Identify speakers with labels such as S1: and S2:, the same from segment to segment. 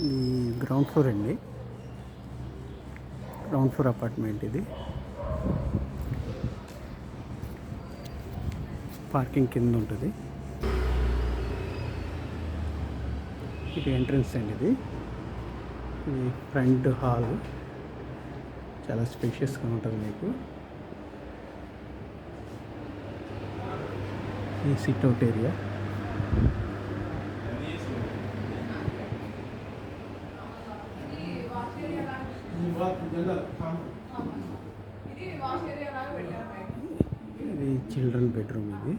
S1: ఈ ground floor అండి. Ground floor apartment ఇది. పార్కింగ్ కింద ఉంటుంది. ఇది ఎంట్రన్స్ అండి. ఇది ఫ్రంట్ హాల్ చాలా స్పేషియస్గా ఉంటుంది మీకు. ఈ సిట్అవుట్ ఏరియా. ఇది చిల్డ్రన్ బెడ్రూమ్. ఇది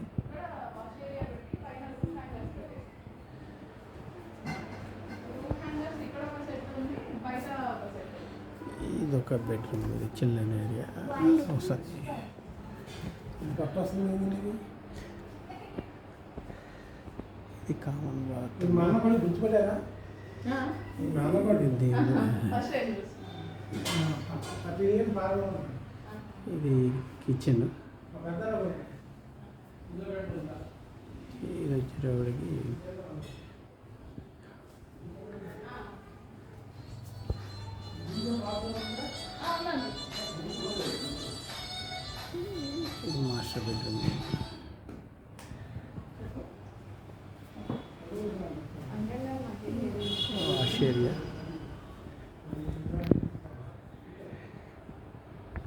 S1: ఇదొక బెడ్రూమ్. ఇది చిల్డ్రన్ ఏరియా. ఇది కామన్ బాత్. ఇది కిచెన్. ఇది వచ్చేటప్పటికి ఇది మాస్టర్ బెడ్రూమ్. Wash area.